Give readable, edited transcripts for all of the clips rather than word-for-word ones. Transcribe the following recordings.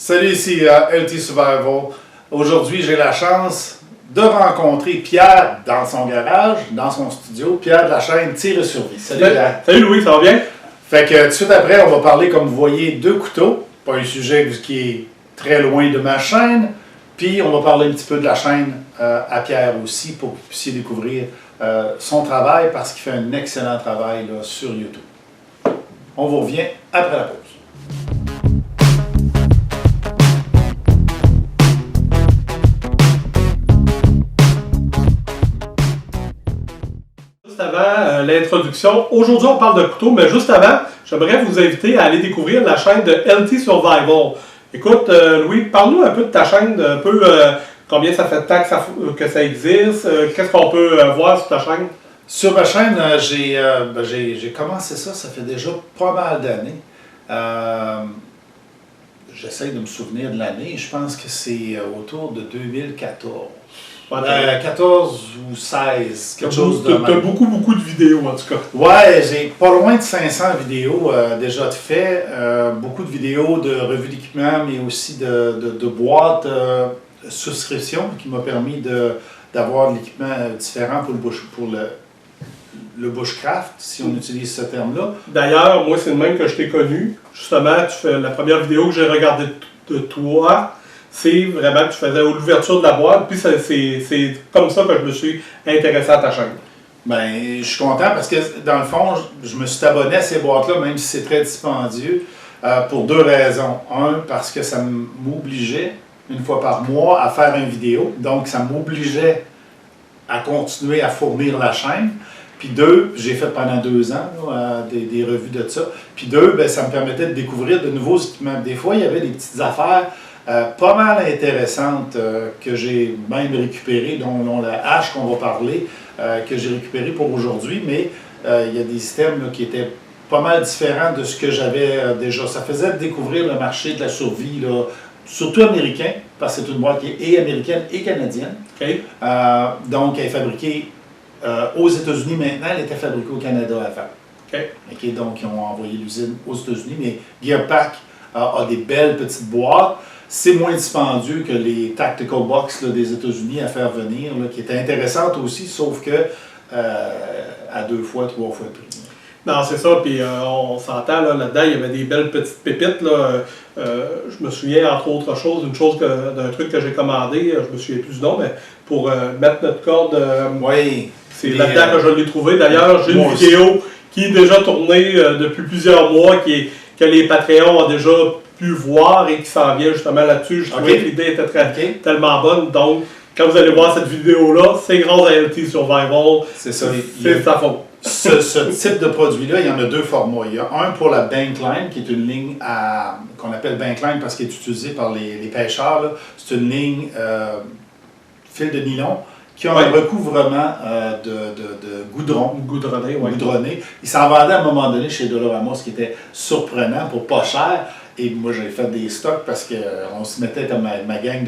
Salut, ici LT Survival. Aujourd'hui, j'ai la chance de rencontrer Pierre dans son garage, dans son studio. Pierre de la chaîne Tir et Survie. Salut Pierre. Salut Louis, ça va bien? Fait que tout de suite après, on va parler, comme vous voyez, de couteaux. Pas un sujet qui est très loin de ma chaîne. Puis on va parler un petit peu de la chaîne à Pierre aussi pour que vous puissiez découvrir son travail parce qu'il fait un excellent travail là, sur YouTube. On vous revient après la pause. Avant l'introduction, aujourd'hui on parle de couteaux, mais juste avant, j'aimerais vous inviter à aller découvrir la chaîne de LT Survival. Écoute, Louis, parle-nous un peu de ta chaîne, un peu combien ça fait de temps que ça existe, qu'est-ce qu'on peut voir sur ta chaîne? Sur ma chaîne, j'ai commencé ça fait déjà pas mal d'années. J'essaie de me souvenir de l'année, je pense que c'est autour de 2014. 14 ou 16, quelque chose de même. Tu as beaucoup de vidéos en tout cas. Ouais, j'ai pas loin de 500 vidéos déjà de fait. Beaucoup de vidéos de revues d'équipement, mais aussi de boîtes souscription qui m'a permis d'avoir de l'équipement différent pour le bushcraft, si on utilise ce terme-là. D'ailleurs, moi c'est le même que je t'ai connu. Justement, la première vidéo que j'ai regardée de toi, c'est vraiment que tu faisais l'ouverture de la boîte, puis c'est comme ça que je me suis intéressé à ta chaîne. Ben, je suis content parce que, dans le fond, je me suis abonné à ces boîtes-là, même si c'est très dispendieux, pour deux raisons. Un, parce que ça m'obligeait, une fois par mois, à faire une vidéo. Donc, ça m'obligeait à continuer à fournir la chaîne. Puis deux, j'ai fait pendant 2 ans là, des revues de ça. Puis deux, ben, ça me permettait de découvrir de nouveaux équipements. Des fois, il y avait des petites affaires pas mal intéressantes que j'ai même récupérées, dont la hache qu'on va parler, que j'ai récupérée pour aujourd'hui, mais il y a des systèmes là, qui étaient pas mal différents de ce que j'avais déjà. Ça faisait découvrir le marché de la survie, là, surtout américain, parce que c'est une boîte qui est américaine et canadienne. Okay. Donc, elle est fabriquée aux États-Unis maintenant, elle était fabriquée au Canada avant. Okay, donc, ils ont envoyé l'usine aux États-Unis, mais Gearpack a des belles petites boîtes. C'est moins dispendieux que les Tactical Box là, des États-Unis à faire venir, là, qui étaient intéressantes aussi, sauf que à 2 fois, 3 fois le prix. Non, c'est ça, puis on s'entend là-dedans, il y avait des belles petites pépites. Là, je me souviens, entre autres choses, d'un truc que j'ai commandé, je me souviens plus du nom, mais pour mettre notre corde, oui, c'est là-dedans que je l'ai trouvé. D'ailleurs, j'ai une vidéo qui est déjà tournée depuis plusieurs mois, que les Patreons ont déjà pu voir et qui s'en vient justement là-dessus. Je trouvais que l'idée était tellement bonne. Donc, quand vous allez voir cette vidéo-là, c'est grâce à LT Survival. C'est ça. C'est sa faute. Ce type de produit-là, il y en a 2 formats. Il y a un pour la Bankline, qui est une ligne qu'on appelle Bankline parce qu'elle est utilisée par les pêcheurs. C'est une ligne fil de nylon qui a un recouvrement de goudron. Goudronné, oui. Goudronné. Il s'en vendait à un moment donné chez Dollarama, ce qui était surprenant pour pas cher. Et moi, j'avais fait des stocks parce qu'on se mettait comme ma gang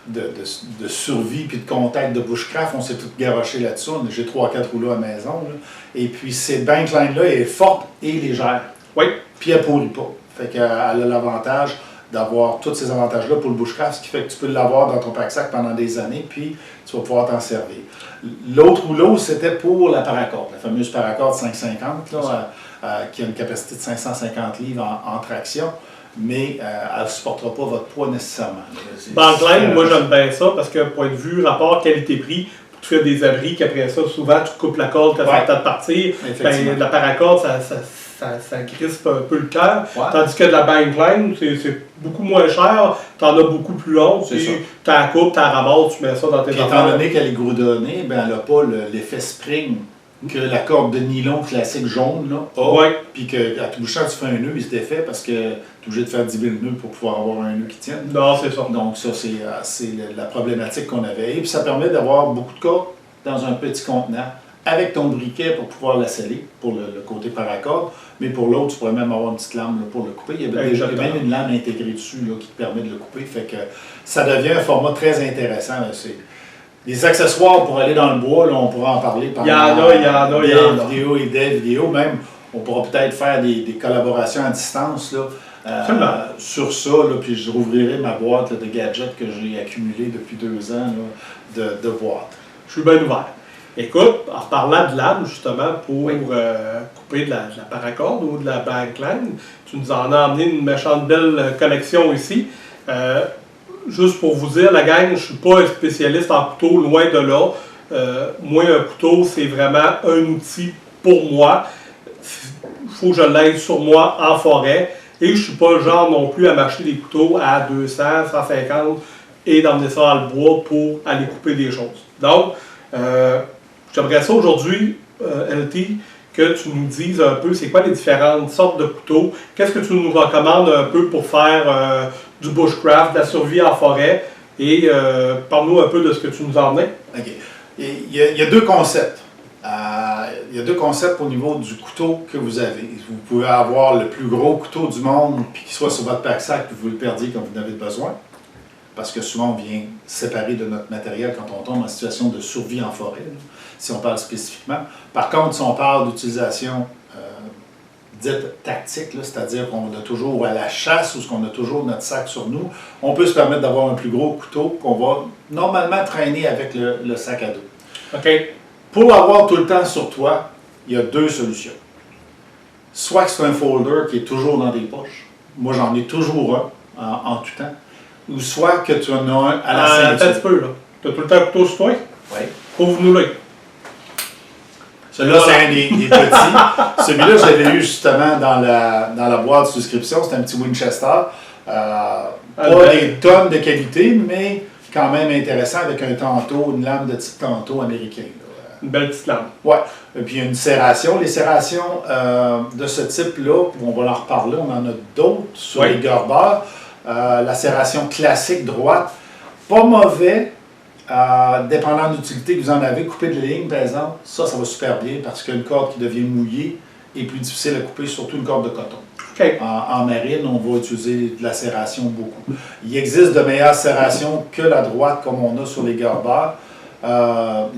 de survie puis de contact de bushcraft. On s'est tous garochés là-dessus. J'ai 3-4 rouleaux à la maison. Là. Et puis, cette Bankline-là est forte et légère. Oui. Puis, elle ne pourrit pas. Fait qu'elle a l'avantage d'avoir tous ces avantages-là pour le bushcraft, ce qui fait que tu peux l'avoir dans ton pack-sac pendant des années, puis tu vas pouvoir t'en servir. L'autre rouleau, c'était pour la Paracord, la fameuse Paracord 550, là, qui a une capacité de 550 livres en traction, mais elle ne supportera pas votre poids nécessairement. Bankline, moi j'aime bien ça, parce que point de vue, rapport qualité-prix, pour te faire des abris, qu'après ça, souvent tu coupes la corde quand tu as le temps de partir, ben, la Paracord, ça crispe un peu le cœur. Tandis que de la Bankline, c'est beaucoup moins cher, tu en as beaucoup plus long, tu la coupes, tu la ramasses, tu mets ça dans tes affaires. Étant donné qu'elle est goudronnée, ben, elle n'a pas l'effet spring que la corde de nylon classique jaune là, a. Puis qu'à tout bout de champ, tu fais un nœud, il se défait parce que tu es obligé de faire 10 000 nœuds pour pouvoir avoir un nœud qui tienne. Non, c'est ça. Donc ça, c'est la problématique qu'on avait. Et puis ça permet d'avoir beaucoup de cordes dans un petit contenant avec ton briquet pour pouvoir la sceller pour le côté Paracord. Mais pour l'autre, tu pourrais même avoir une petite lame là, pour le couper. Il y a même une lame intégrée dessus là, qui te permet de le couper. Fait que ça devient un format très intéressant. Les accessoires pour aller dans le bois, là, on pourra en parler pendant il y en a. Des vidéos. Même, on pourra peut-être faire des collaborations à distance là, sur ça, là, puis je rouvrirai ma boîte là, de gadgets que j'ai accumulée depuis 2 ans là, de boîtes. Je suis bien ouvert. Écoute, en parlant de lame, justement, pour couper de la paracorde ou de la backline, tu nous en as amené une méchante belle collection ici. Juste pour vous dire, la gang, je ne suis pas un spécialiste en couteau, loin de là. Moi, un couteau, c'est vraiment un outil pour moi. Il faut que je l'aide sur moi en forêt. Et je ne suis pas le genre non plus à m'acheter des couteaux à 200, 150 et d'emmener ça dans le bois pour aller couper des choses. Donc, j'aimerais ça aujourd'hui, LT, que tu nous dises un peu c'est quoi les différentes sortes de couteaux. Qu'est-ce que tu nous recommandes un peu pour faire du bushcraft, de la survie en forêt. Et parle-nous un peu de ce que tu nous as emmené. OK. Il y a 2 concepts. Il y a 2 concepts au niveau du couteau que vous avez. Vous pouvez avoir le plus gros couteau du monde, puis qu'il soit sur votre pack-sac, puis vous le perdiez quand vous en avez besoin. Parce que souvent, on vient séparer de notre matériel quand on tombe en situation de survie en forêt, là, si on parle spécifiquement. Par contre, si on parle d'utilisation dite tactique, c'est-à-dire qu'on a toujours à la chasse ou qu'on a toujours notre sac sur nous, on peut se permettre d'avoir un plus gros couteau qu'on va normalement traîner avec le sac à dos. OK. Pour l'avoir tout le temps sur toi, il y a 2 solutions. Soit que c'est un folder qui est toujours dans des poches. Moi, j'en ai toujours un en tout temps. Ou soit que tu en as un à la ceinture. Attends un petit peu, là. Tu as tout le temps un couteau sur toi? Oui. Ouvre-nous-le. Celui-là, c'est un des petits. Celui-là, je l'avais eu justement dans la boîte de souscription. C'est un petit Winchester. Pas des tonnes de qualité, mais quand même intéressant avec un tanto, une lame de type tanto américain. Une belle petite lame. Oui. Et puis une serration. Les serrations de ce type-là, on va en reparler, on en a d'autres sur les Gerber. La serration classique droite, pas mauvais. Dépendant de l'utilité que vous en avez, couper de ligne, par exemple, ça va super bien parce qu'une corde qui devient mouillée est plus difficile à couper, surtout une corde de coton. Okay. En marine, on va utiliser de la serration beaucoup. Il existe de meilleures serrations que la droite, comme on a sur les Gerber. La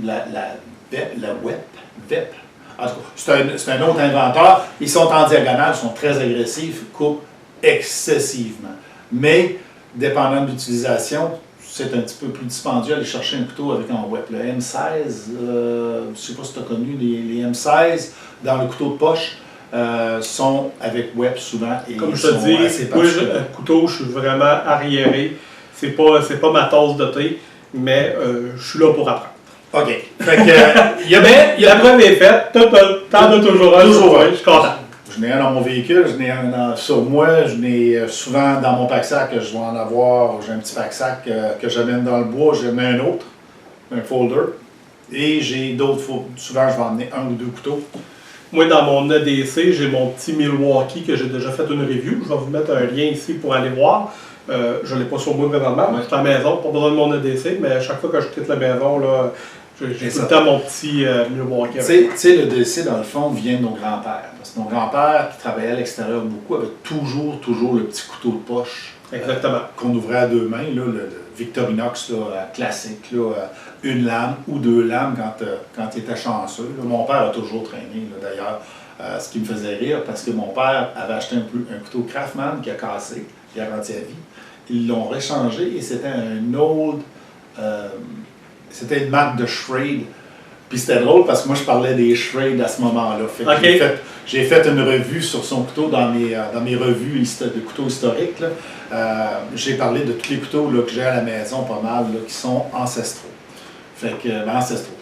VEP. En tout cas, c'est un autre inventeur. Ils sont en diagonale, ils sont très agressifs, coupent excessivement. Mais, dépendant de l'utilisation, c'est un petit peu plus dispendieux aller chercher un couteau avec un WEP. Le M16, je ne sais pas si tu as connu les M16 dans le couteau de poche. Sont avec WEP souvent. Et comme je te dis, moi, un couteau, je suis vraiment arriéré. C'est pas ma tasse de thé, mais je suis là pour apprendre. OK. Fait que, mais la preuve est faite, t'en as toujours un. Toujours un. Je suis content. Je n'ai un dans mon véhicule, je n'ai un sur moi, je n'ai souvent dans mon pack-sac, je vais en avoir, j'ai un petit pack-sac que j'amène dans le bois, j'en ai un autre, un folder. Et j'ai d'autres, souvent je vais emmener 1 ou 2 couteaux. Moi, dans mon ADC, j'ai mon petit Milwaukee que j'ai déjà fait une review. Je vais vous mettre un lien ici pour aller voir. Je ne l'ai pas sur moi présentement, je suis à la maison, pas besoin de mon ADC, mais à chaque fois que je quitte la maison, là, j'ai tout le temps mon petit Milwaukee. Tu sais, le DC, dans le fond, vient de nos grands-pères. Parce que nos grands-pères, qui travaillaient à l'extérieur beaucoup, avaient toujours le petit couteau de poche. Exactement. Qu'on ouvrait à 2 mains, là, le Victorinox là, classique, là, une lame ou 2 lames quand il était chanceux. Là. Mon père a toujours traîné, d'ailleurs, ce qui me faisait rire, parce que mon père avait acheté un couteau Craftsman qui a cassé, garantie à vie. Ils l'ont réchangé et c'était un old... c'était une marque de Schrade. Puis c'était drôle parce que moi je parlais des Schrade à ce moment-là. Okay. J'ai fait une revue sur son couteau dans mes revues de couteaux historiques. J'ai parlé de tous les couteaux là, que j'ai à la maison, pas mal, là, qui sont ancestraux. Fait que, ancestraux.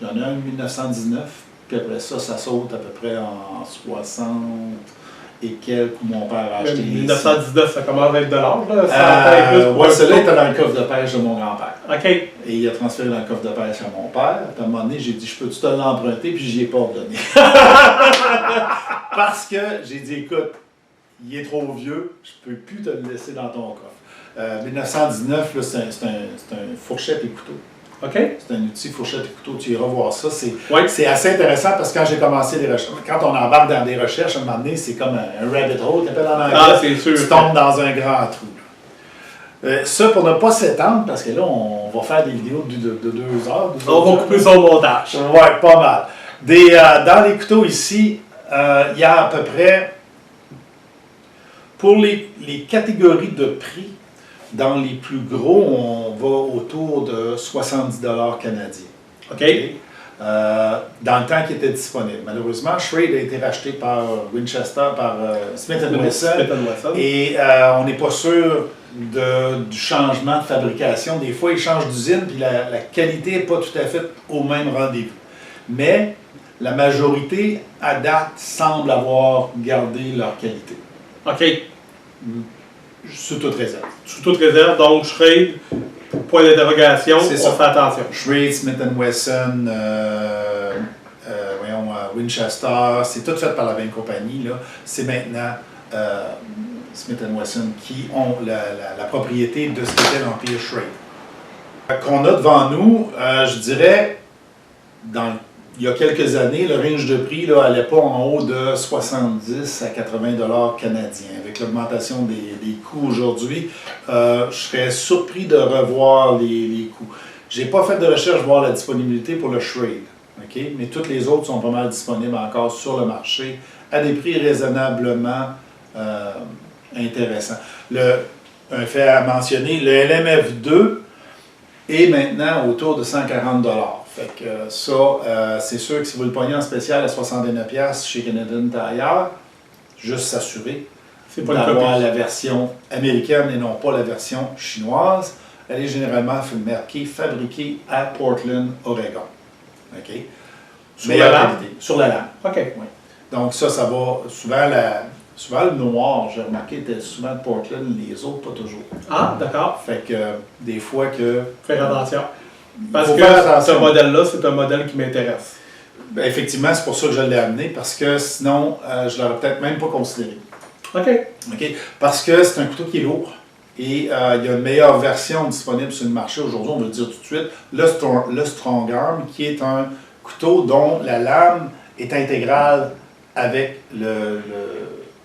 Il y en a un en 1919, puis après ça saute à peu près en 60 et quelques où mon père a acheté. 1919, ça commence à être de l'âge, là? Oui, celui-là était dans le coffre de pêche de mon grand-père. OK. Et il a transféré dans le coffre de pêche à mon père. Puis à un moment donné, j'ai dit, je peux-tu te l'emprunter? Puis j'y ai pas ordonné. Parce que j'ai dit, écoute, il est trop vieux, je peux plus te le laisser dans ton coffre. 1919, là, c'est un fourchette et couteau. OK. C'est un outil fourchette et couteau. Tu iras voir ça. C'est assez intéressant parce que quand j'ai commencé les recherches, quand on embarque dans des recherches, à un moment donné, c'est comme un rabbit hole, tu appelles en anglais. Ah, c'est sûr. Tu tombes dans un grand trou. Ça, pour ne pas s'étendre, parce que là, on va faire des vidéos de 2 heures. On va couper son montage. Oui, pas mal. Dans les couteaux ici, il y a à peu près Pour les catégories de prix, dans les plus gros, on va autour de 70 $ canadiens. OK. Dans le temps qui était disponible. Malheureusement, Schrade a été racheté par Winchester, par Smith & Wesson. Et on n'est pas sûr du changement de fabrication. Des fois, ils changent d'usine, puis la qualité n'est pas tout à fait au même rendez-vous. Mais la majorité, à date, semble avoir gardé leur qualité. OK. Sous toute réserve. Sous toute réserve, donc Schrade, point d'interrogation, on fait attention. Schrade, Smith & Wesson, Winchester, c'est tout fait par la même compagnie. C'est maintenant Smith & Wesson qui ont la propriété de ce qu'était l'Empire Schrade. Qu'on a devant nous, je dirais, il y a quelques années, le range de prix n'allait pas en haut de 70 à 80 $ canadiens. Avec l'augmentation des coûts aujourd'hui, je serais surpris de revoir les coûts. Je n'ai pas fait de recherche pour voir la disponibilité pour le Schrade, okay? Mais toutes les autres sont pas mal disponibles encore sur le marché à des prix raisonnablement intéressants. Un fait à mentionner, le LMF2 est maintenant autour de 140 $. Fait que ça, c'est sûr que si vous le pognez en spécial à 69$ chez Canadian Tire, juste s'assurer d'avoir la version américaine et non pas la version chinoise. Elle est généralement marquée fabriquée à Portland, Oregon. OK? Sur la lame? Sur la lame. OK. Oui. Donc ça va souvent le noir, j'ai remarqué, était souvent de Portland, les autres pas toujours. Ah, d'accord. Fait que des fois que... Faire attention. Parce que ce modèle-là, c'est un modèle qui m'intéresse. Ben, effectivement, c'est pour ça que je l'ai amené, parce que sinon, je ne l'aurais peut-être même pas considéré. OK. OK? Parce que c'est un couteau qui est lourd. Et il y a une meilleure version disponible sur le marché aujourd'hui, on va le dire tout de suite, le Strong Arm, qui est un couteau dont la lame est intégrale avec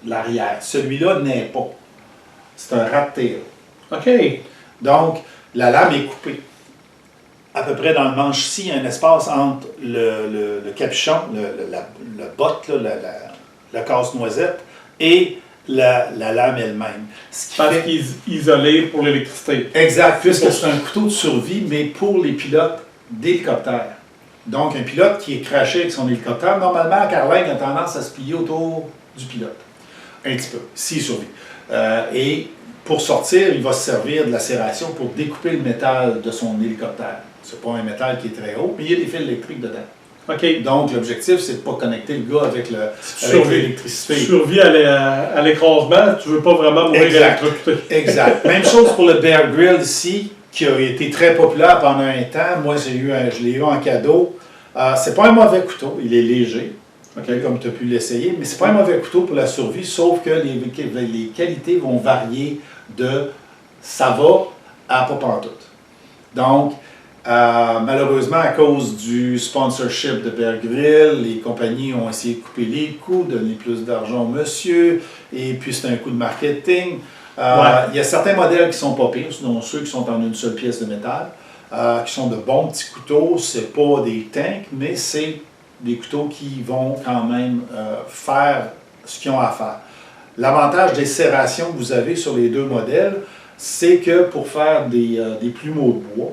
l'arrière. Celui-là n'est pas. C'est un rat tail. OK. Donc, la lame est coupée. À peu près dans le manche ici, il y a un espace entre le capuchon, le botte, la casse-noisette, et la lame elle-même. Parce qu'il est isolé pour l'électricité. Exact, puisque c'est un couteau de survie, mais pour les pilotes d'hélicoptère. Donc, un pilote qui est crashé avec son hélicoptère, normalement, la carlingue a tendance à se plier autour du pilote. Un petit peu, s'il survit. Et pour sortir, il va se servir de la serration pour découper le métal de son hélicoptère. C'est pas un métal qui est très haut, mais il y a des fils électriques dedans. OK. Donc, l'objectif, c'est de ne pas connecter le gars avec l'électricité. Si tu survis à l'écrasement, tu ne veux pas vraiment mourir électrocuté. Exact. Même chose pour le Bear Grylls ici, qui a été très populaire pendant un temps. Moi, je l'ai eu en cadeau. C'est pas un mauvais couteau, il est léger, okay, comme tu as pu l'essayer, mais c'est pas un mauvais couteau pour la survie, sauf que les qualités vont varier de ça va à pas pantoute. Donc, malheureusement, à cause du sponsorship de Bear Grylls, les compagnies ont essayé de couper les coûts, donner plus d'argent au monsieur, et puis c'est un coup de marketing. Il y a certains modèles qui sont pas pires, dont ceux qui sont en une seule pièce de métal, qui sont de bons petits couteaux. C'est pas des tanks, mais c'est des couteaux qui vont quand même faire ce qu'ils ont à faire. L'avantage des serrations que vous avez sur les deux modèles, c'est que pour faire des plumeaux de bois,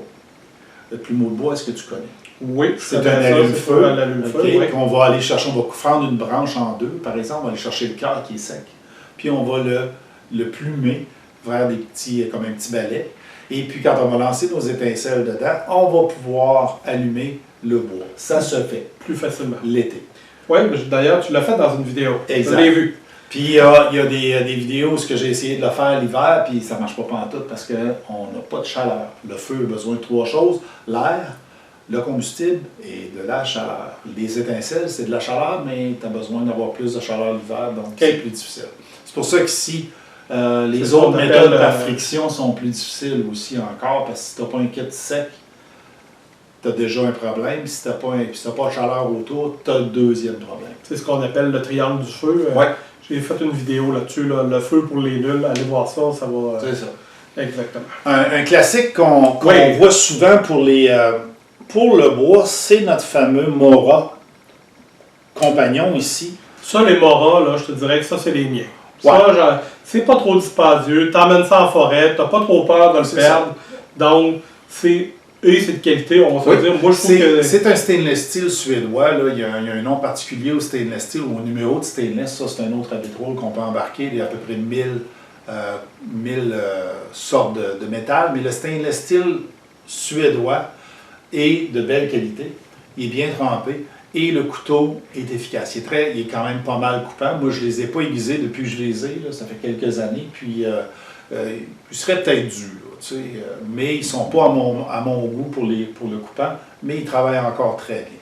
le plumeau de bois, est-ce que tu connais? Oui, c'est un allume-feu. Okay, oui. On va aller chercher, on va fendre une branche en deux, par exemple, on va aller chercher le cœur qui est sec, puis on va le plumer vers comme un petit balai. Et puis quand on va lancer nos étincelles dedans, on va pouvoir allumer le bois. Ça se fait plus facilement l'été. Oui, d'ailleurs, tu l'as fait dans une vidéo. Exact. Je l'ai vu. Puis il y a des vidéos où j'ai essayé de le faire l'hiver, puis ça ne marche pas pantoute parce qu'on n'a pas de chaleur. Le feu a besoin de trois choses, l'air, le combustible et de la chaleur. Les étincelles, c'est de la chaleur, mais tu as besoin d'avoir plus de chaleur l'hiver, donc c'est plus difficile. C'est pour ça qu'ici, les autres méthodes par friction sont plus difficiles aussi encore, parce que si tu n'as pas un kit sec, tu as déjà un problème. Si tu n'as pas de chaleur autour, tu as le deuxième problème. C'est ce qu'on appelle le triangle du feu. Oui. J'ai fait une vidéo là-dessus, le feu pour les nuls. Allez voir ça, ça va... C'est ça. Exactement. Un classique qu'on voit souvent pour le bois, c'est notre fameux Mora compagnon ici. Ça, les Mora, là, je te dirais que ça, c'est les miens. Ça, c'est pas trop dispendieux. T'emmènes ça en forêt, t'as pas trop peur de le perdre. Donc, c'est de qualité, on va se dire. Moi, je trouve que... C'est un stainless steel suédois. Là. Il y a un nom particulier au stainless steel, au numéro de stainless. Ça, c'est un autre habituel qu'on peut embarquer. Il y a à peu près 1000 sortes de métal. Mais le stainless steel suédois est de belle qualité. Il est bien trempé. Et le couteau est efficace. Il est quand même pas mal coupant. Moi, je ne les ai pas aiguisés depuis que je les ai. Là. Ça fait quelques années. Puis, ils seraient peut-être durs. Mais ils ne sont pas à mon goût pour le coupant. Mais ils travaillent encore très bien.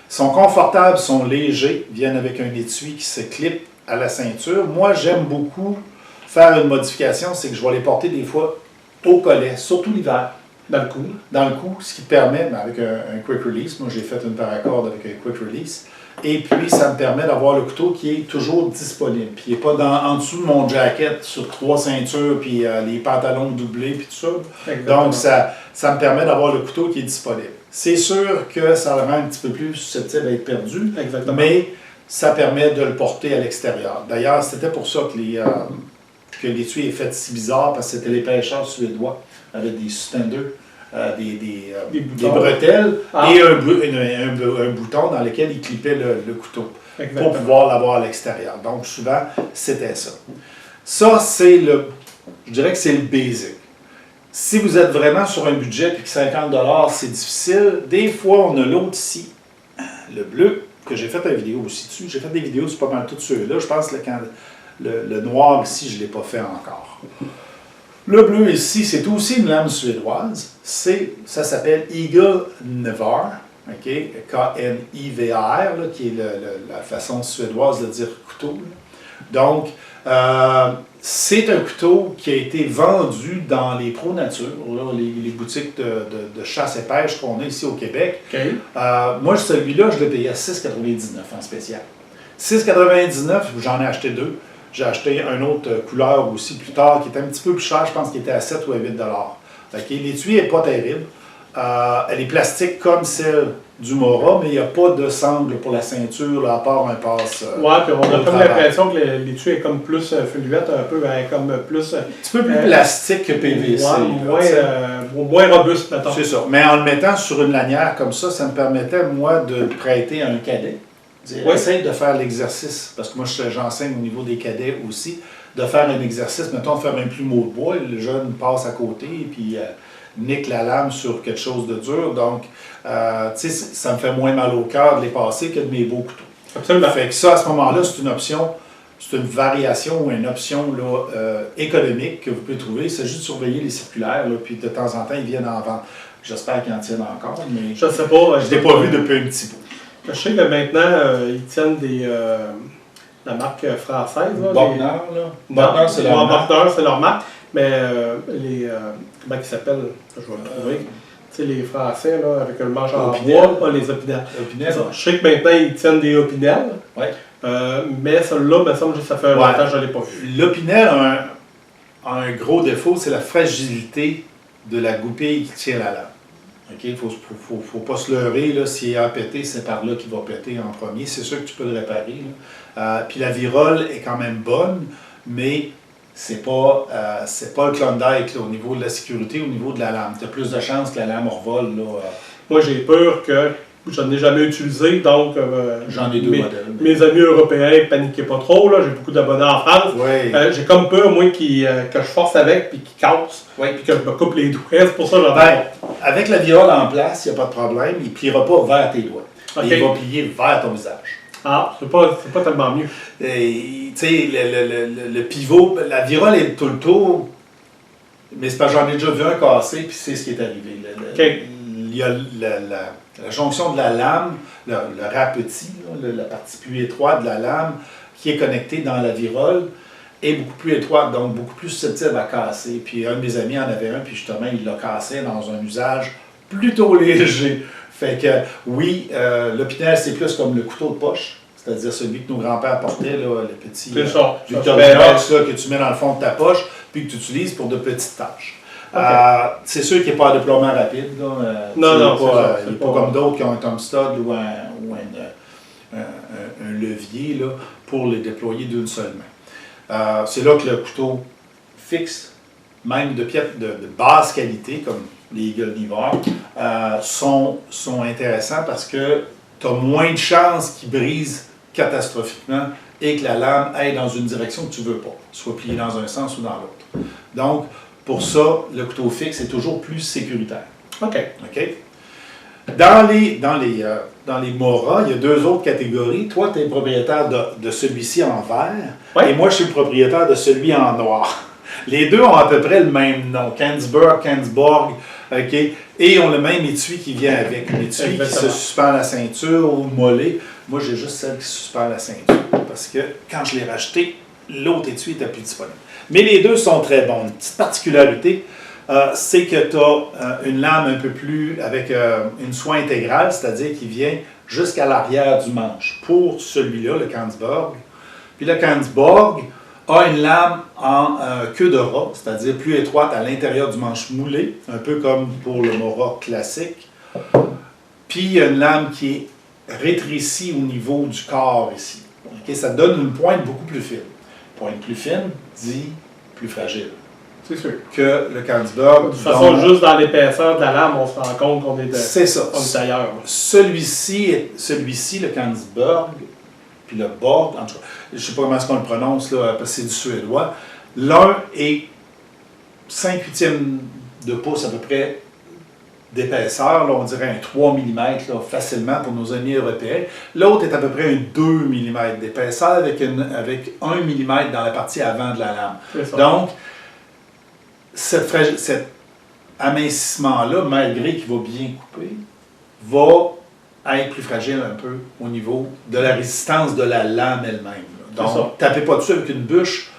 Ils sont confortables, sont légers. Ils viennent avec un étui qui se clip à la ceinture. Moi, j'aime beaucoup faire une modification. C'est que je vais les porter des fois au collet, surtout l'hiver. Dans le cou, ce qui permet, avec un quick release, moi j'ai fait une paracorde avec un quick release, et puis ça me permet d'avoir le couteau qui est toujours disponible. Puis il n'est pas en dessous de mon jacket sur 3 ceintures, puis les pantalons doublés, puis tout ça. Exactement. Donc ça me permet d'avoir le couteau qui est disponible. C'est sûr que ça le rend un petit peu plus susceptible d'être perdu, exactement, mais ça permet de le porter à l'extérieur. D'ailleurs, c'était pour ça que l'étui est fait si bizarre, parce que c'était les pêcheurs suédois avec des suspenders, des bretelles et un bouton dans lequel ils clippaient le couteau. Exactement. Pour pouvoir l'avoir à l'extérieur. Donc souvent, c'était ça. Ça, je dirais que c'est le basic. Si vous êtes vraiment sur un budget et que 50$, c'est difficile, des fois, on a l'autre ici, le bleu, que j'ai fait une vidéo aussi dessus. J'ai fait des vidéos sur pas mal tous ceux-là. Je pense que le noir ici, je ne l'ai pas fait encore. Le bleu ici, c'est aussi une lame suédoise. Ça s'appelle Eagle Knivar, okay? K-N-I-V-A-R, qui est la façon suédoise de dire couteau. Là. Donc, c'est un couteau qui a été vendu dans les Pro Nature, là, les boutiques de chasse et pêche qu'on a ici au Québec. Okay. Moi, celui-là, je l'ai payé à 6,99 en spécial. 6,99, j'en ai acheté 2. J'ai acheté une autre couleur aussi plus tard qui était un petit peu plus chère, je pense qu'il était à 7 ou à 8$. Okay. L'étui n'est pas terrible. Elle est plastique comme celle du Mora, mais il n'y a pas de sangle pour la ceinture, là, à part un passe. Ouais, puis on a comme l'impression que l'étui est comme plus fluette, un peu, comme plus. Un petit peu plus plastique que PVC. Moins robuste, mettons. C'est ça. Mais en le mettant sur une lanière comme ça me permettait, moi, de le prêter à un cadet. Essaye de faire l'exercice, parce que moi j'enseigne au niveau des cadets aussi, de faire un exercice, mettons de faire un plumeau de bois, le jeune passe à côté et puis nique la lame sur quelque chose de dur, donc ça me fait moins mal au cœur de les passer que de mes beaux couteaux. Absolument. Fait que ça, à ce moment-là, c'est une option, c'est une variation ou une option là, économique que vous pouvez trouver, c'est juste de surveiller les circulaires, là, puis de temps en temps ils viennent en vente. J'espère qu'ils en tiennent encore, mais je sais pas. Je ne l'ai pas vu depuis un petit bout. Je sais que maintenant, ils tiennent la marque française. Bogner, là. Bogner, c'est leur marque. Bogner, c'est leur marque. Mais comment ils s'appellent? Je vais le trouver. Tu sais, les Français, là, avec le manche en bois, pas les Opinel. Je sais que maintenant, ils tiennent des Opinel. Ouais. Mais celui-là, me semble que ça fait longtemps que je ne l'ai pas vu. L'Opinel a un gros défaut, c'est la fragilité de la goupille qui tient la lame. Il ne faut pas se leurrer, là, s'il a pété, c'est par là qu'il va péter en premier. C'est sûr que tu peux le réparer. Puis la virole est quand même bonne, mais c'est pas le Klondike là, au niveau de la sécurité, au niveau de la lame. Tu as plus de chances que la lame revole. Là, Moi, j'ai peur que je n'en ai jamais utilisé, donc j'en ai 2 modèles. Mes amis européens ne paniquaient pas trop. J'ai beaucoup d'abonnés en France. Oui. J'ai comme peur, moi, que je force avec, puis qu'il casse, puis que je me coupe les doigts. C'est pour ça que avec la virole en place, il n'y a pas de problème. Il ne pliera pas vers tes doigts. Okay. Il va plier vers ton visage. Ah, c'est pas tellement mieux. Tu sais, le pivot, la virole est tout le tour, mais c'est parce que j'en ai déjà vu un cassé, puis c'est ce qui est arrivé. Il y a la jonction de la lame, le rapetit, la partie plus étroite de la lame, qui est connectée dans la virole, est beaucoup plus étroite, donc beaucoup plus susceptible à casser. Puis un de mes amis en avait un, puis justement, il l'a cassé dans un usage plutôt léger. Fait que oui, l'Opinel, c'est plus comme le couteau de poche, c'est-à-dire celui que nos grands-pères portaient, là, le petit Victorinox que tu mets dans le fond de ta poche, puis que tu utilises pour de petites tâches. Okay. C'est sûr qu'il n'est pas à déploiement rapide. Là. Non, il n'est pas comme d'autres qui ont un thumb stud ou un levier là, pour les déployer d'une seule main. C'est là que le couteau fixe, même de basse qualité, comme les Eagle Nivard, sont intéressants parce que tu as moins de chances qu'ils brisent catastrophiquement et que la lame aille dans une direction que tu ne veux pas, soit pliée dans un sens ou dans l'autre. Donc, pour ça, le couteau fixe est toujours plus sécuritaire. OK. Dans les Mora, il y a 2 autres catégories. Toi, tu es propriétaire de celui-ci en vert et moi, je suis le propriétaire de celui en noir. Les deux ont à peu près le même nom, Kansborg, OK? Et ont le même étui qui vient avec. L'étui qui se suspend à la ceinture ou le mollet. Moi, j'ai juste celle qui se suspend à la ceinture parce que quand je l'ai racheté, l'autre étui n'était plus disponible. Mais les deux sont très bons. Une petite particularité, c'est que tu as une lame un peu plus avec une soie intégrale, c'est-à-dire qui vient jusqu'à l'arrière du manche. Pour celui-là, le Kansborg. Puis le Kansborg a une lame en queue de rat, c'est-à-dire plus étroite à l'intérieur du manche moulé, un peu comme pour le Mora classique. Puis il y a une lame qui est rétrécie au niveau du corps ici. Okay? Ça donne une pointe beaucoup plus fine. Pointe plus fine dit plus fragile. C'est sûr. Que le Kansborg. De toute façon, juste dans l'épaisseur de la lame, on se rend compte qu'on est ailleurs. Celui-ci, le Kansborg, puis le Borg, en tout cas, je ne sais pas comment est-ce qu'on le prononce, là, parce que c'est du suédois. L'un est 5/8 de pouce à peu près d'épaisseur, là, on dirait un 3 mm là, facilement pour nos amis européens. L'autre est à peu près un 2 mm d'épaisseur avec 1 mm dans la partie avant de la lame. Donc, cet amincissement-là, malgré qu'il va bien couper, va être plus fragile un peu au niveau de la résistance de la lame elle-même. Donc, ne tapez pas dessus avec une bûche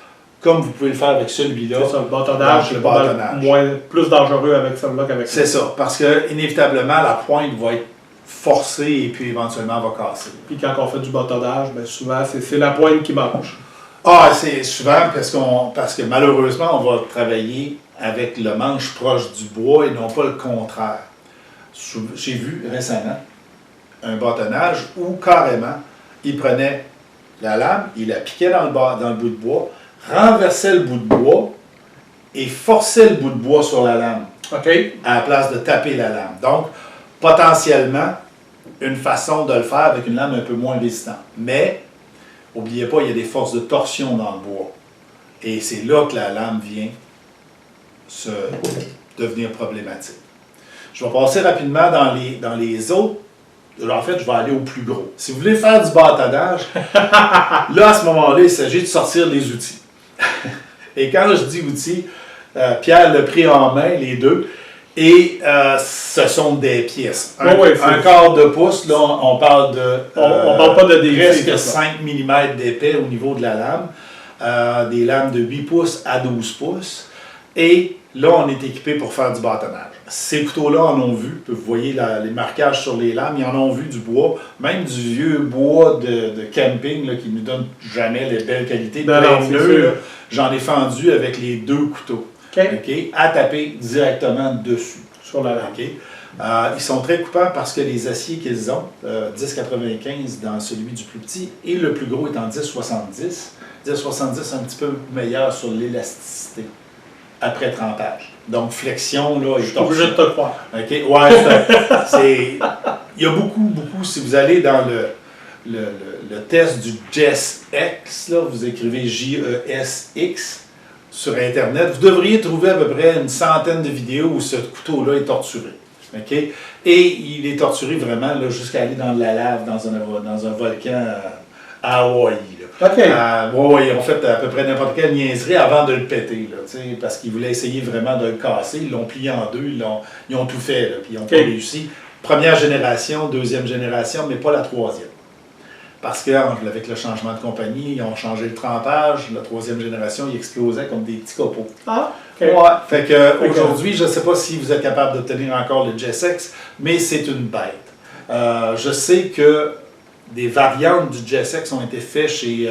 comme vous pouvez le faire avec celui-là. C'est ça, le bâtonnage, le bâtonnage. Plus dangereux avec celui-là qu'avec c'est ça, parce que inévitablement, la pointe va être forcée et puis éventuellement va casser. Puis quand on fait du bâtonnage, bien souvent, c'est la pointe qui manque. Ah, c'est souvent parce que malheureusement, on va travailler avec le manche proche du bois et non pas le contraire. J'ai vu récemment un bâtonnage où carrément, il prenait la lame, il la piquait dans le bout de bois, renversait le bout de bois et forçait le bout de bois sur la lame. OK. À la place de taper la lame. Donc, potentiellement, une façon de le faire avec une lame un peu moins résistante. Mais, n'oubliez pas, il y a des forces de torsion dans le bois. Et c'est là que la lame vient devenir problématique. Je vais passer rapidement dans les autres. En fait, je vais aller au plus gros. Si vous voulez faire du bâtonnage, là, à ce moment-là, il s'agit de sortir les outils. Et quand je dis outils, Pierre l'a pris en main, les deux, et ce sont des pièces. Un quart de pouce, là, on parle de... on parle pas de presque 5 mm d'épais au niveau de la lame. Des lames de 8 pouces à 12 pouces. Et là, on est équipé pour faire du bâtonnage. Ces couteaux-là en ont vu. Vous voyez les marquages sur les lames. Ils en ont vu du bois, même du vieux bois de camping là, qui ne nous donne jamais les belles qualités. J'en ai fendu avec les deux couteaux. Okay, à taper directement dessus. Sur la lame. Okay. Ils sont très coupants parce que les aciers qu'ils ont, 10,95 dans celui du plus petit et le plus gros est en 10,70. 10,70 un petit peu meilleur sur l'élasticité après trempage. Donc, flexion, là, je suis obligé de te croire. OK? Ouais, il y a beaucoup, si vous allez dans le test du JESX, là, vous écrivez JESX sur Internet, vous devriez trouver à peu près une centaine de vidéos où ce couteau-là est torturé. OK? Et il est torturé vraiment là, jusqu'à aller dans la lave, dans un volcan à Hawaï. OK. Ils ont fait à peu près n'importe quelle niaiserie avant de le péter, là, parce qu'ils voulaient essayer vraiment de le casser. Ils l'ont plié en deux, ils ont tout fait, là, puis ils n'ont pas réussi. Première génération, deuxième génération, mais pas la troisième. Parce qu'avec le changement de compagnie, ils ont changé le trempage. La troisième génération, il explosait comme des petits copeaux. Ah, OK. Ouais. Fait que aujourd'hui, je ne sais pas si vous êtes capable d'obtenir encore le JESX, mais c'est une bête. Je sais que des variantes du JESX ont été faites chez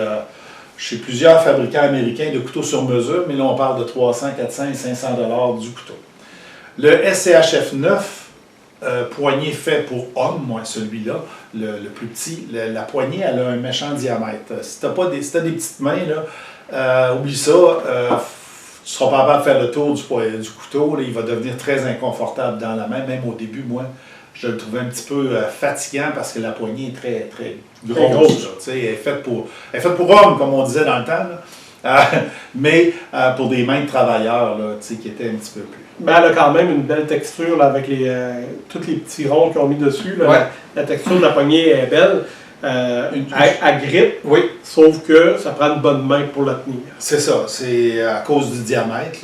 plusieurs fabricants américains de couteaux sur mesure, mais là, on parle de 300, 400 et 500 $ du couteau. Le SCHF 9, poignée fait pour homme, moi, celui-là, le plus petit, la poignée, elle a un méchant diamètre. Si tu as des petites mains, là, oublie ça. Tu ne seras pas capable de faire le tour du couteau. Là, il va devenir très inconfortable dans la main. Même au début, moi, je le trouvais un petit peu fatigant parce que la poignée est très, très grosse. Elle est faite pour homme, comme on disait dans le temps. Mais pour des mains de travailleurs là, qui étaient un petit peu plus. Ben, elle a quand même une belle texture là, avec tous les petits ronds qu'ils ont mis dessus. Là. Ouais. La texture de la poignée est belle. Elle grippe, oui. Sauf que ça prend une bonne main pour la tenir. C'est ça, c'est à cause du diamètre.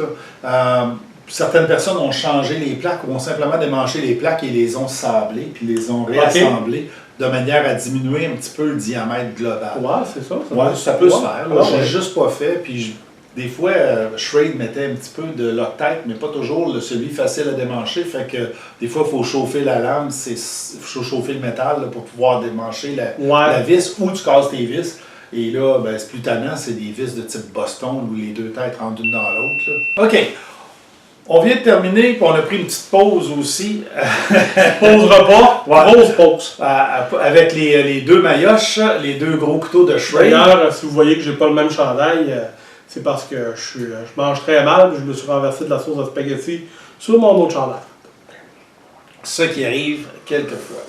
Certaines personnes ont changé les plaques ou ont simplement démanché les plaques et les ont sablées, puis les ont réassemblées de manière à diminuer un petit peu le diamètre global. Ouais, c'est ça. Ça peut se faire. Je l'ai juste pas fait, puis des fois, Schrade mettait un petit peu de Loctite, mais pas toujours celui facile à démancher. Fait que des fois, il faut chauffer la lame, il faut chauffer le métal là, pour pouvoir démancher la vis ou tu casses tes vis. Et là, c'est plus tannant, c'est des vis de type Boston où les deux têtes rentrent l'une dans l'autre. OK. On vient de terminer, puis on a pris une petite pause aussi. Pause repas, grosse pause. Avec les deux maillotches, les deux gros couteaux de Schrade. D'ailleurs, si vous voyez que j'ai pas le même chandail, c'est parce que je mange très mal, je me suis renversé de la sauce à spaghetti sur mon autre chandail. Ce qui arrive quelquefois.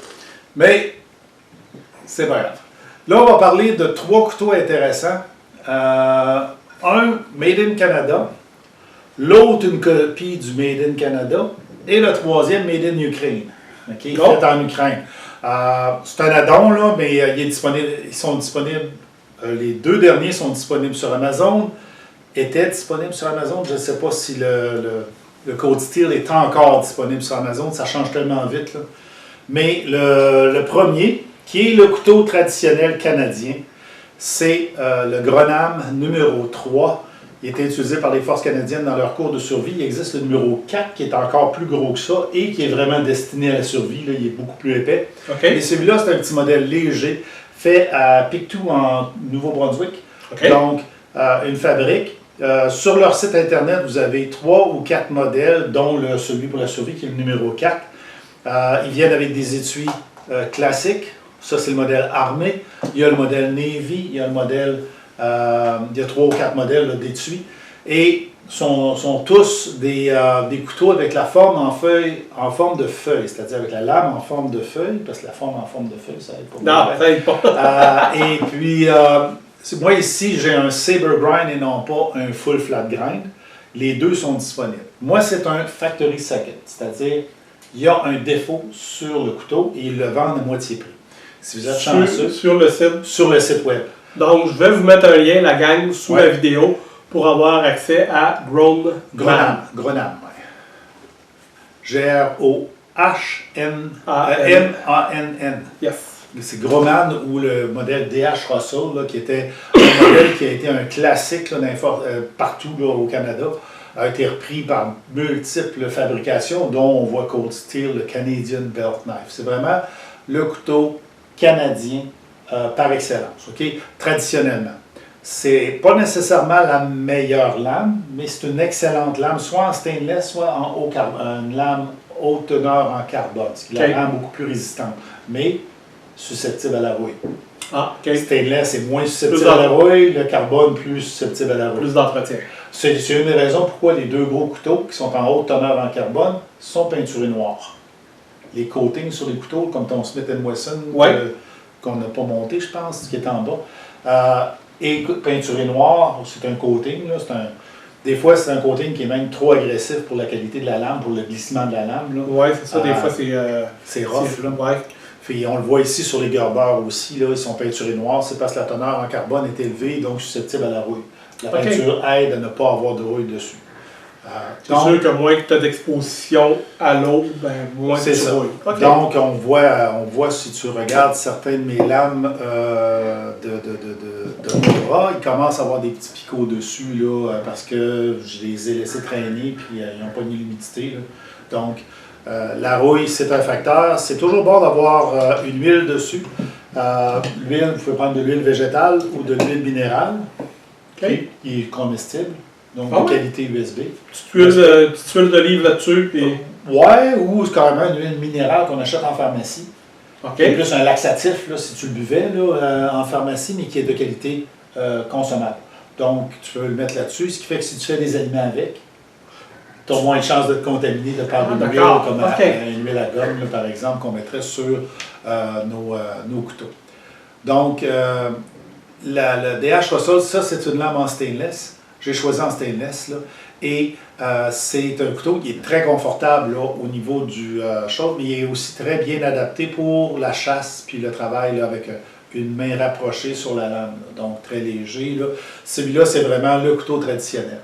Mais c'est pas grave. Là, on va parler de 3 couteaux intéressants. Un, Made in Canada. L'autre, une copie du Made in Canada. Et le troisième, Made in Ukraine. Fait en Ukraine. C'est un add-on, là, mais ils sont disponibles. Les 2 derniers sont disponibles sur Amazon. Étaient disponibles sur Amazon. Je ne sais pas si le Code Steel est encore disponible sur Amazon. Ça change tellement vite. Là. Mais le premier, qui est le couteau traditionnel canadien, c'est le Gronam numéro 3. Il a été utilisé par les forces canadiennes dans leur cours de survie. Il existe le numéro 4 qui est encore plus gros que ça et qui est vraiment destiné à la survie. Là, il est beaucoup plus épais. Okay. Et celui-là, c'est un petit modèle léger fait à Pictou en Nouveau-Brunswick. Okay. Donc, une fabrique. Sur leur site internet, vous avez 3 ou 4 modèles, dont celui pour la survie qui est le numéro 4. Ils viennent avec des étuis classiques. Ça, c'est le modèle armé. Il y a le modèle Navy. Il y a le modèle... il y a 3 ou 4 modèles d'étuis. Et sont tous des couteaux avec la forme en forme de feuille, c'est-à-dire avec la lame en forme de feuille, parce que la forme en forme de feuille, ça aide pas. Non, ça aide pas. Et puis, moi ici, j'ai un saber grind et non pas un full flat grind. Les deux sont disponibles. Moi, c'est un factory socket, c'est-à-dire il y a un défaut sur le couteau et ils le vendent à moitié prix. Si vous êtes chanceux, sur le site. Sur le site web. Donc, je vais vous mettre un lien, la gang, sous la vidéo pour avoir accès à Gronam. Gronam, oui. G-R-O-H-M-A-N-N. Yes. C'est Groman ou le modèle DH Russell, là, qui était un modèle qui a été un classique là, partout là, au Canada, a été repris par multiples fabrications, dont on voit Cold Steel, le Canadian Belt Knife. C'est vraiment le couteau canadien par excellence, traditionnellement. C'est pas nécessairement la meilleure lame, mais c'est une excellente lame, soit en stainless, soit en une lame haute teneur en carbone, ce qui la rend beaucoup plus résistante, mais susceptible à la rouille. Stainless est moins susceptible à la rouille, le carbone plus susceptible à la rouille. Plus d'entretien. C'est une des raisons pourquoi les 2 gros couteaux qui sont en haute teneur en carbone sont peinturés noirs. Les coatings sur les couteaux, comme ton Smith & Wesson, qu'on n'a pas monté, je pense, qui est en bas, et peinturé noir, c'est un coating. Là, des fois, c'est un coating qui est même trop agressif pour la qualité de la lame, pour le glissement de la lame. Oui, c'est ça. Des fois, c'est rough. Là. Ouais. Puis, on le voit ici sur les Gerber aussi. Là, ils sont peinturés noirs. C'est parce que la teneur en carbone est élevée, donc susceptible à la rouille. La peinture aide à ne pas avoir de rouille dessus. C'est sûr que moins que tu as d'exposition à l'eau, moins c'est ça. Donc, on voit si tu regardes certaines de mes lames de bras, ils commencent à avoir des petits picots dessus là, parce que je les ai laissés traîner puis ils n'ont pas mis l'humidité. Donc, la rouille, c'est un facteur. C'est toujours bon d'avoir une huile dessus. L'huile, vous pouvez prendre de l'huile végétale ou de l'huile minérale qui est comestible. Donc, de qualité USB. Petite huile d'olive là-dessus. Puis... Ouais, ou c'est carrément une huile minérale qu'on achète en pharmacie. C'est plus un laxatif, là, si tu le buvais là, en pharmacie, mais qui est de qualité consommable. Donc, tu peux le mettre là-dessus, ce qui fait que si tu fais des aliments avec, tu as moins de chances de te contaminer de par une huile, comme une huile à gomme, là, par exemple, qu'on mettrait sur nos couteaux. Donc, le DH Russell, ça, c'est une lame en stainless. J'ai choisi en stainless, là. Et c'est un couteau qui est très confortable là, au niveau du chose, mais il est aussi très bien adapté pour la chasse puis le travail là, avec une main rapprochée sur la lame. Là. Donc, très léger. Là. Celui-là, c'est vraiment le couteau traditionnel.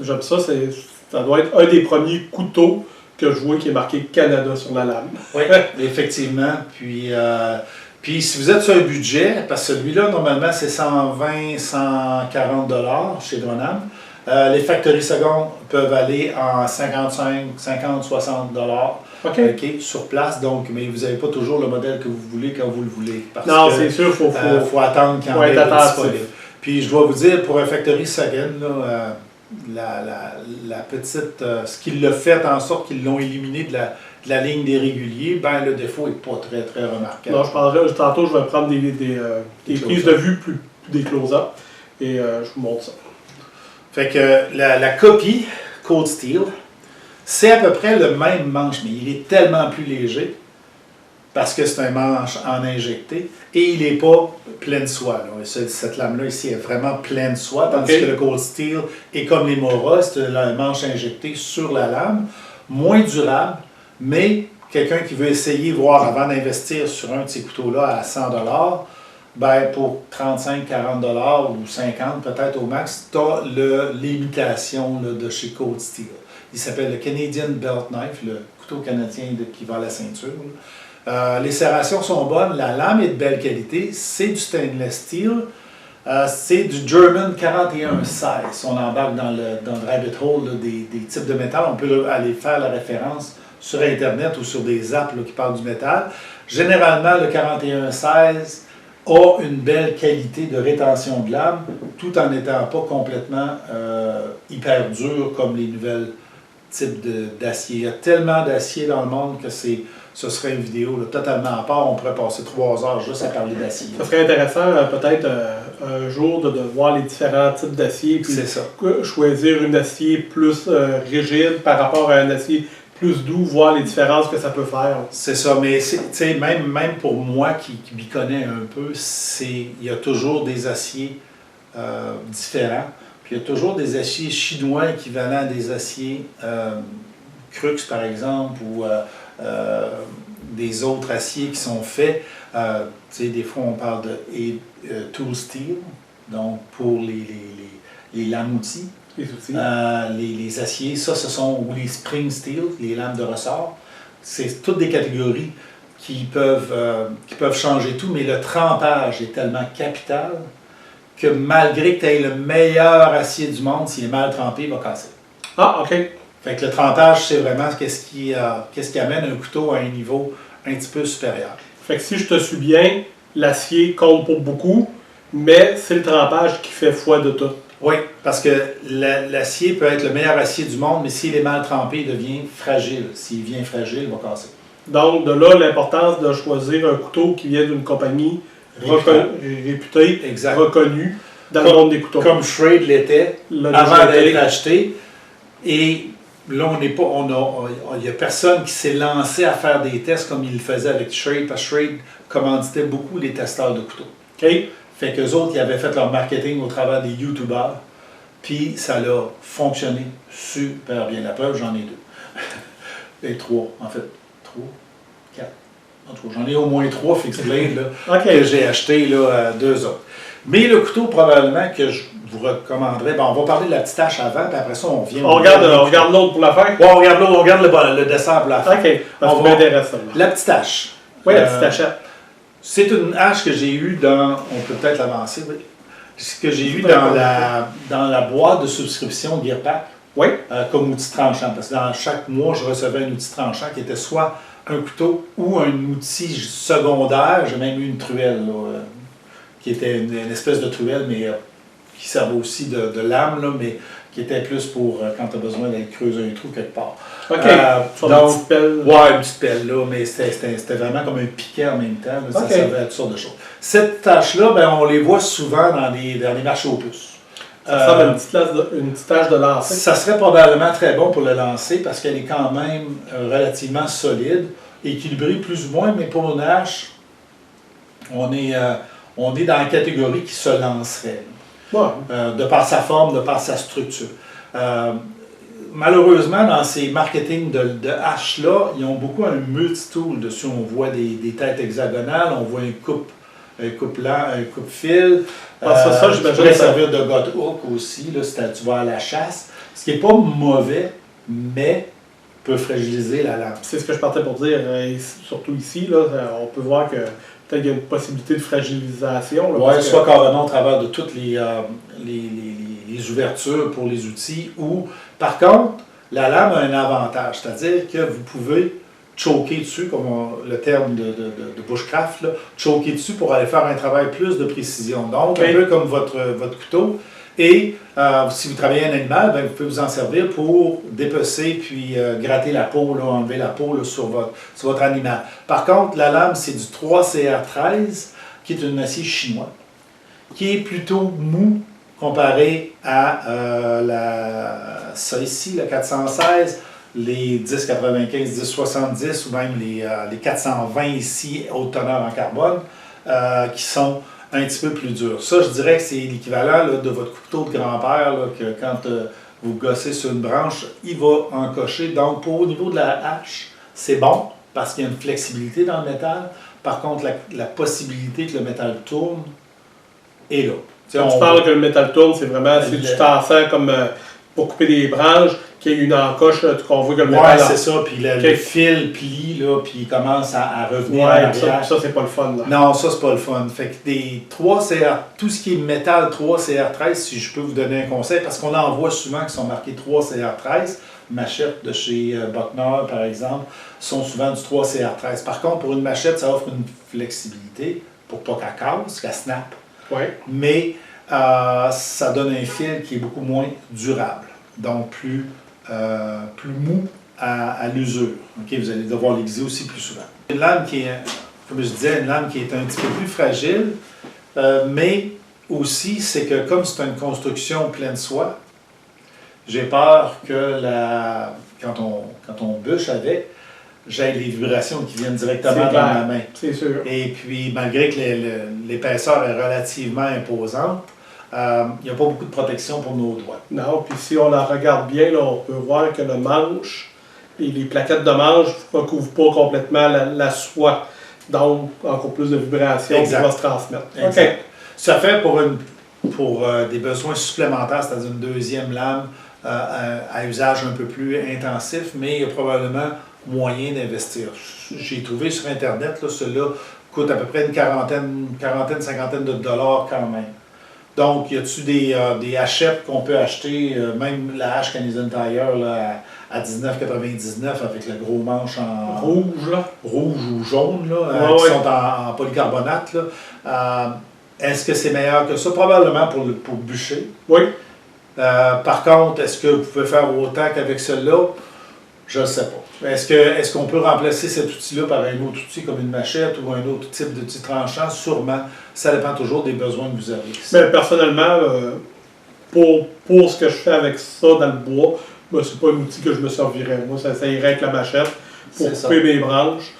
J'aime ça. Ça doit être un des premiers couteaux que je vois qui est marqué Canada sur la lame. Oui, effectivement. Puis si vous êtes sur un budget, parce que celui-là, normalement, c'est 120, 140 $ chez Dronham. Les factories secondes peuvent aller en 55, 50, 60 $, sur place. Donc, mais vous n'avez pas toujours le modèle que vous voulez quand vous le voulez. Non, c'est sûr, il faut attendre quand il est disponible. Puis je dois vous dire, pour un factory second, la petite, ce qui l'a fait en sorte qu'ils l'ont éliminé de la ligne des réguliers, ben le défaut n'est pas très, très remarquable. Non, tantôt, je vais prendre des prises de vue des close-up et je vous montre ça. Fait que la copie Cold Steel, c'est à peu près le même manche, mais il est tellement plus léger parce que c'est un manche en injecté et il n'est pas plein de soie. Là. Cette lame-là ici est vraiment pleine de soie, tandis que le Cold Steel est comme les Mora, c'est un manche injecté sur la lame, moins durable, mais quelqu'un qui veut essayer, voir avant d'investir sur un de ces couteaux-là à 100 $, ben pour 35, 40 $ ou 50 peut-être au max, tu as l'imitation de chez Cold Steel. Il s'appelle le Canadian Belt Knife, le couteau canadien qui va à la ceinture. Les serrations sont bonnes, la lame est de belle qualité, c'est du stainless steel, c'est du German 4116. On embarque dans le rabbit hole là, des types de métal, on peut aller faire la référence sur Internet ou sur des apps là, qui parlent du métal. Généralement, le 4116 a une belle qualité de rétention de lame, tout en n'étant pas complètement hyper dur comme les nouvelles types d'acier. Il y a tellement d'acier dans le monde que ce serait une vidéo là, totalement à part. On pourrait passer 3 heures juste à parler d'acier. Ça serait intéressant peut-être un jour de voir les différents types d'acier et choisir un acier plus rigide par rapport à un acier plus doux, voir les différences que ça peut faire. C'est ça, mais même pour moi qui m'y connais un peu, il y a toujours des aciers différents. Puis il y a toujours des aciers chinois équivalents à des aciers Crux, par exemple, ou des autres aciers qui sont faits. Des fois, on parle de tool steel, donc pour les lames-outils. Les aciers, ce sont ou les spring steel, les lames de ressort. C'est toutes des catégories qui peuvent changer tout, mais le trempage est tellement capital que malgré que tu aies le meilleur acier du monde, s'il est mal trempé, il va casser. Ah, OK. Fait que le trempage, c'est vraiment qu'est-ce qui amène un couteau à un niveau un petit peu supérieur. Fait que si je te suis bien, l'acier compte pour beaucoup, mais c'est le trempage qui fait foi de tout. Oui, parce que l'acier peut être le meilleur acier du monde, mais s'il est mal trempé, il devient fragile. S'il devient fragile, il va casser. Donc, de là, l'importance de choisir un couteau qui vient d'une compagnie réputée, reconnue dans le monde des couteaux. Comme Schrade l'était avant d'être acheté. Et là, il n'y a personne qui s'est lancé à faire des tests comme il le faisait avec Schrade, parce que Schrade commanditait beaucoup les testeurs de couteaux. Okay. Fait qu'eux autres, ils avaient fait leur marketing au travers des YouTubers, puis ça a fonctionné super bien. La preuve, j'en ai 2. Et 3, en fait. 3, 4. En tout cas, j'en ai au moins 3 fixed blades là, que j'ai acheté là, 2 autres. Mais le couteau, probablement, que je vous recommanderais, on va parler de la petite hache avant, puis après ça, on vient... On regarde l'autre pour la fin? Oui, on regarde le dessert pour la fin. OK, on va m'intéresser. La petite hache. Oui, la petite hachette. C'est une hache que j'ai eue on peut peut-être l'avancer, oui. Ce que j'ai eu dans la boîte de subscription Gearpack, oui. Comme outil tranchant. Parce que dans chaque mois, je recevais un outil tranchant qui était soit un couteau ou un outil secondaire. J'ai même eu une truelle, là, qui était une espèce de truelle, mais qui servait aussi de lame, là, mais qui était plus pour quand tu as besoin d'aller creuser un trou quelque part. OK. Donc, une petite pelle. Ouais, une petite pelle, là, mais c'était vraiment comme un piquet en même temps. Là, ça servait à toutes sortes de choses. Cette tâche-là, on les voit souvent dans les marchés aux puces. Ça ressemble à une petite hache de lancer. Ça serait probablement très bon pour le lancer parce qu'elle est quand même relativement solide, équilibrée plus ou moins, mais pour une hache, on est dans la catégorie qui se lancerait. Ouais. De par sa forme, de par sa structure. Malheureusement, dans ces marketing de haches-là, ils ont beaucoup un multitool dessus. On voit des têtes hexagonales, on voit un coupe-fil. Ça, tu pourrais servir de gut hook aussi, là, si tu vas à la chasse. Ce qui n'est pas mauvais, mais peut fragiliser la lame. C'est ce que je partais pour dire. Surtout ici, là, on peut voir que peut-être qu'il y a une possibilité de fragilisation. Oui, soit carrément au travers de toutes les ouvertures pour les outils. Ou, par contre, la lame a un avantage, c'est-à-dire que vous pouvez choquer dessus, comme le terme de bushcraft, là, choquer dessus pour aller faire un travail plus de précision. Donc, un peu comme votre couteau. Et si vous travaillez un animal, ben, vous pouvez vous en servir pour dépecer puis gratter la peau, là, enlever la peau là, sur votre animal. Par contre, la lame, c'est du 3CR13, qui est un acier chinois, qui est plutôt mou comparé à ça ici, le 416, les 1095, 1070 ou même les 420 ici, haute teneur en carbone, qui sont un petit peu plus durs. Ça, je dirais que c'est l'équivalent là, de votre couteau de grand-père, là, que quand vous gossez sur une branche, il va encocher. Donc, au niveau de la hache, c'est bon parce qu'il y a une flexibilité dans le métal. Par contre, la possibilité que le métal tourne est là. Quand tu parles que le métal tourne, c'est vraiment si tu t'en sers comme pour couper des branches, qu'il y ait une encoche, qu'on voit que le métal... Oui, c'est ça. Puis le fil plie, là, puis il commence à revenir en arrière. Ça, c'est pas le fun. Là. Non, ça, c'est pas le fun. Fait que des 3CR, tout ce qui est métal 3CR13, si je peux vous donner un conseil, parce qu'on en voit souvent qui sont marqués 3CR13, machettes de chez Buckner, par exemple, sont souvent du 3CR13. Par contre, pour une machette, ça offre une flexibilité pour pas qu'elle casse, qu'elle snap. Ouais. Mais ça donne un fil qui est beaucoup moins durable, donc plus mou à l'usure. Okay? Vous allez devoir l'aiguiser aussi plus souvent. Une lame qui est, comme je disais, une lame qui est un petit peu plus fragile, mais aussi, c'est que comme c'est une construction pleine soie, j'ai peur que quand on bûche avec, j'ai les vibrations qui viennent directement dans ma main. C'est sûr. Et puis, malgré que l'épaisseur est relativement imposante, il n'y a pas beaucoup de protection pour nos doigts. Non, puis si on la regarde bien, là, on peut voir que le manche et les plaquettes de manche ne recouvrent pas complètement la soie. Donc, encore plus de vibrations qui vont se transmettre. Exact. Okay. Ça fait pour des besoins supplémentaires, c'est-à-dire une deuxième lame à usage un peu plus intensif, mais il y a probablement moyen d'investir. J'ai trouvé sur Internet, ceux-là coûtent à peu près une quarantaine, cinquantaine de dollars quand même. Donc, y a-t-il des hachettes qu'on peut acheter, même la hache Canadian Tire là, à 19,99 avec le gros manche en rouge ou jaune, là, qui sont en polycarbonate. Là. Est-ce que c'est meilleur que ça? Probablement pour bûcher. Oui. Par contre, est-ce que vous pouvez faire autant qu'avec celle-là? Je ne sais pas. Est-ce qu'on peut remplacer cet outil-là par un autre outil comme une machette ou un autre type d'outil tranchant? Sûrement. Ça dépend toujours des besoins que vous avez. Mais personnellement, pour ce que je fais avec ça dans le bois, ben, c'est pas un outil que je me servirais. Moi, ça irait avec la machette pour couper mes branches.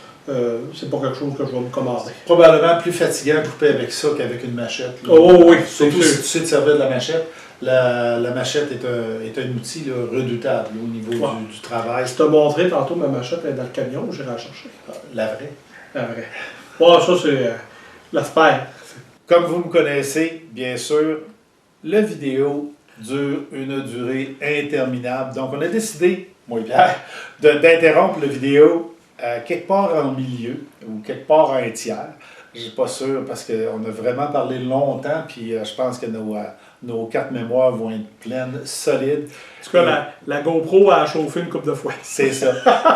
C'est pas quelque chose que je vais me commander. Probablement plus fatigant de couper avec ça qu'avec une machette. Là. Oh oui, surtout si tu sais te servir de la machette. La machette est un outil là, redoutable là, au niveau du travail. Je te montrais tantôt ma machette elle est dans le camion, j'irai la chercher. La vraie. La vraie. Ouais, ça c'est l'aspect. Comme vous me connaissez, bien sûr, la vidéo dure une durée interminable. Donc on a décidé, moi et Pierre, d'interrompre la vidéo quelque part en milieu ou quelque part à un tiers. Je ne suis pas sûr parce qu'on a vraiment parlé longtemps, puis je pense que nos cartes mémoire vont être pleines, solides. En tout cas, la GoPro a chauffé une couple de fois. C'est ça.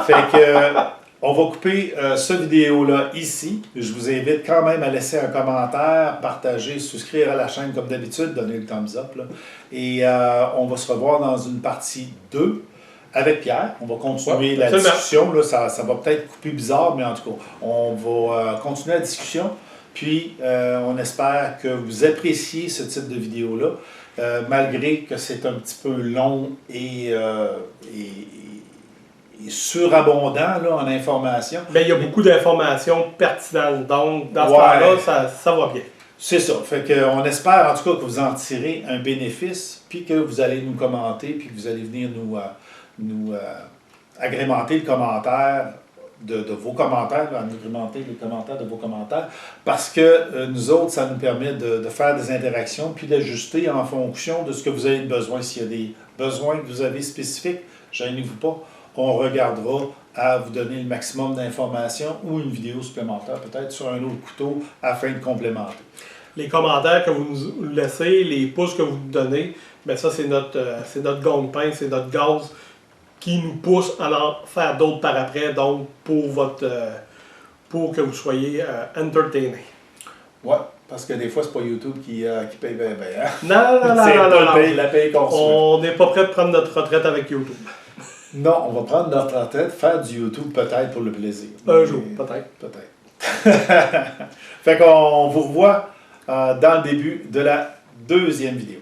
Fait que on va couper cette vidéo-là ici. Je vous invite quand même à laisser un commentaire, partager, souscrire à la chaîne comme d'habitude, donner le thumbs up. Là. Et on va se revoir dans une partie 2. Avec Pierre, on va continuer la discussion. Là, ça va peut-être couper bizarre, mais en tout cas, on va continuer la discussion. Puis, on espère que vous appréciez ce type de vidéo-là. malgré que c'est un petit peu long et surabondant là, en information. Mais il y a beaucoup d'informations pertinentes. Donc, dans ce temps-là, ça va bien. C'est ça. Fait qu'on espère en tout cas que vous en tirez un bénéfice, puis que vous allez nous commenter, puis que vous allez venir nous agrémenter le commentaire de vos commentaires, agrémenter les commentaires de vos commentaires, parce que nous autres, ça nous permet de faire des interactions, puis d'ajuster en fonction de ce que vous avez besoin. S'il y a des besoins que vous avez spécifiques, gênez-vous pas, on regardera à vous donner le maximum d'informations ou une vidéo supplémentaire, peut-être sur un autre couteau, afin de complémenter. Les commentaires que vous nous laissez, les pouces que vous nous donnez, bien ça, c'est notre gagne-pain, c'est notre gaz qui nous pousse à en faire d'autres par après, donc pour que vous soyez entertainés. Ouais, parce que des fois, c'est pas YouTube qui paye bien. Hein? Non. La paye qu'on On n'est pas prêt de prendre notre retraite avec YouTube. Non, on va prendre notre retraite, faire du YouTube peut-être pour le plaisir. Un jour, peut-être. Fait qu'on vous revoit dans le début de la deuxième vidéo.